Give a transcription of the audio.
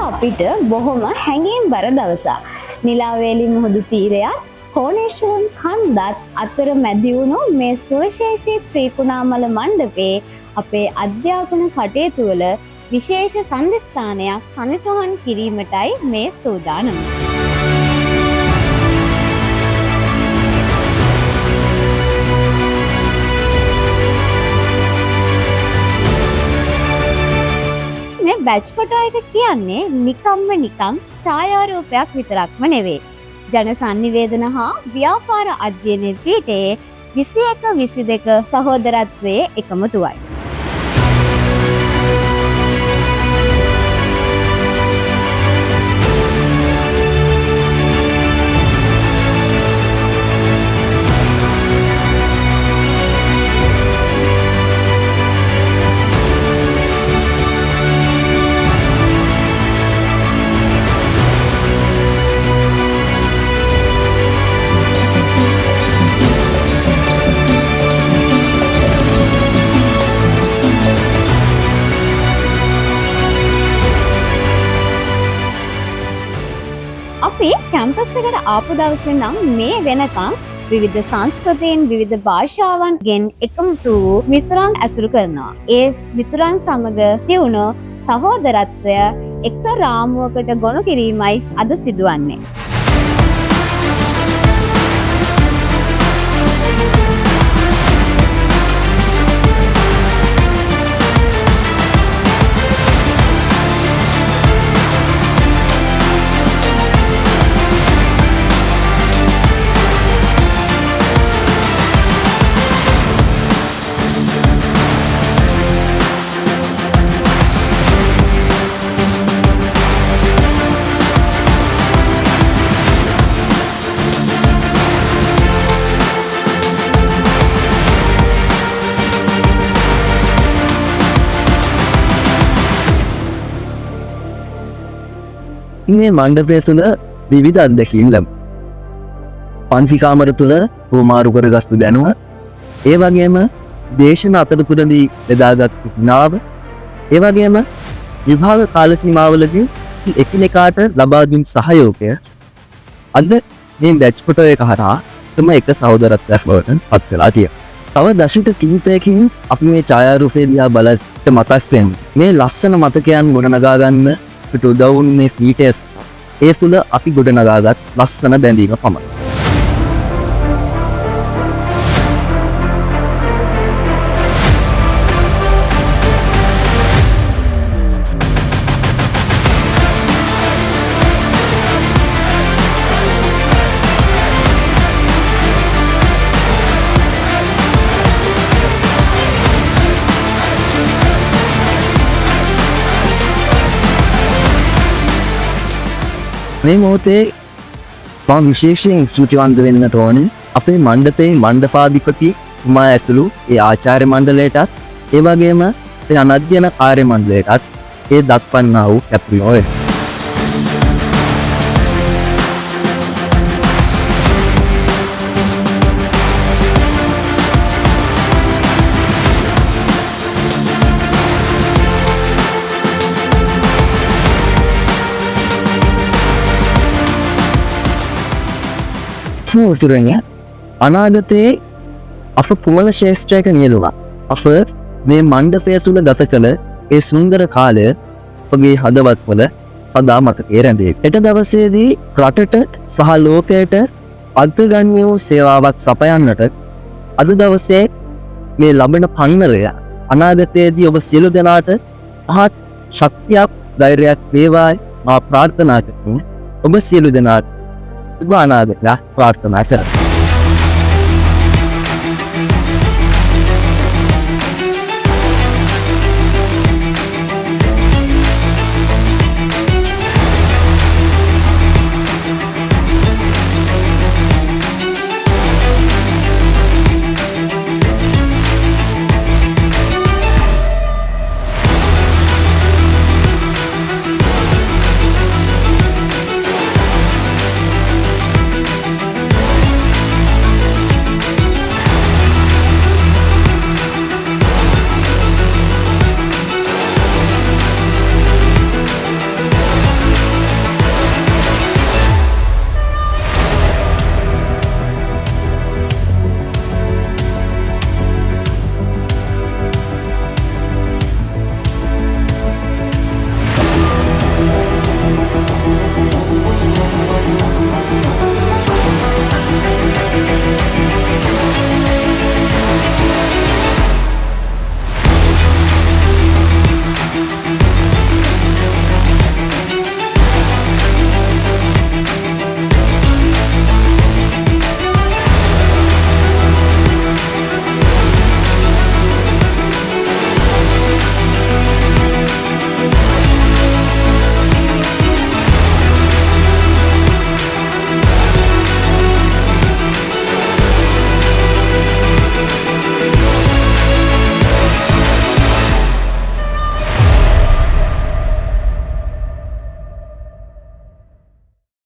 අපිට බොහොම හැඟීම් බර දවසක්. නිලාවේලි මුහුදු තීරයත් කෝණේශ්වරන් කන්දත් අතර මැදි වුණු මේ සුවිශේෂී ත්‍රිකුණාමල මණ්ඩපේ අපේ අධ්‍යාපන කටයුතු වල විශේෂ සන්ධස්ථානයක් සනිටුහන් කිරීමටයි මේ සූදානම. මේ බැච් ෆොටෝ එක කියන්නේ නිකම් ඡායාරූපයක් විතරක්ම නෙවෙයි. ජන සංනිවේදන හා ව්‍යාපාර අධ්‍යයන පීඨයේ 21-22 සහෝදරත්වයේ එකමුතුවයි. අපි කැම්පස් එකට ආපු දවසේ නම් මේ වෙනකම් විවිධ සංස්කෘතීන් විවිධ භාෂාවන් ගෙන් එකමුතු වූ මිතුරන් ඇසුරු කරනවා. ඒ මිතුරන් සමග තියුණු සහෝදරත්වය එක රාමුවකට ගොනු කිරීමයි අද සිදුවන්නේ. මේ මණ්ඩපය තුළ විවිධ අත්දැකීම් ලැබුණා. පන්ති කාමර තුළ හුමාරු කරගත්තු දැනුම, ඒ වගේම දේශන අතරතුරදී බෙදාගත් නාව, ඒ වගේම විභාග කාල සීමාවලදී එකිනෙකාට ලබා දුන් සහයෝගය අද මේ බැච් ෆොටෝ එක හරහා තම එක සහෝදරත්වයක් බවට පත් වෙලා තියෙනවා. තව දශක කිහිපයකින් අපි මේ ඡායාරූපය දිහා බලද්දී මතක් වෙන්නේ මේ ලස්සන මතකයන් ගොඩනගා ගන්න උදව් වුණු මේ ෆීටස් ඒ තුළ අපි ගොඩනගාගත් ලස්සන බැඳීම පමණයි. මේ මොහොතේ මම විශේෂයෙන් ස්තුතිවන්ත වෙන්නට ඕනේ අපේ මණ්ඩපයේ මණ්ඩපාධිපති මා ඇසළු ඒ ආචාර්ය මණ්ඩලයටත් ඒ වගේම ඒ අනධ්‍යයන කාර්ය මණ්ඩලයටත් ඒ දක්වන්නා වූ කැපවීම. උතුරෙන් අනාගතයේ අප කුමන ශේෂ්ත්‍රයක නියලුවා අප මේ මණ්ඩපය තුළ ගත කළ ඒ සුන්දර කාලය ඔබගේ හදවත්වල සදා මතකයේ රැඳේ. හෙට දවසේදී රටට සහ ලෝකයට අග්‍රගණ්‍ය වූ සේවාවක් සපයන්නට අද දවසේ මේ ලබන පන්නරය අනාගතයේදී ඔබ සියලු දෙනාට මහත් ශක්තියක් ධෛර්යයක් වේවායි මා ප්‍රාර්ථනා කරමි. ඔබ සියලු දෙනාට අනාගතය ප්‍රාර්ථනා කරමි.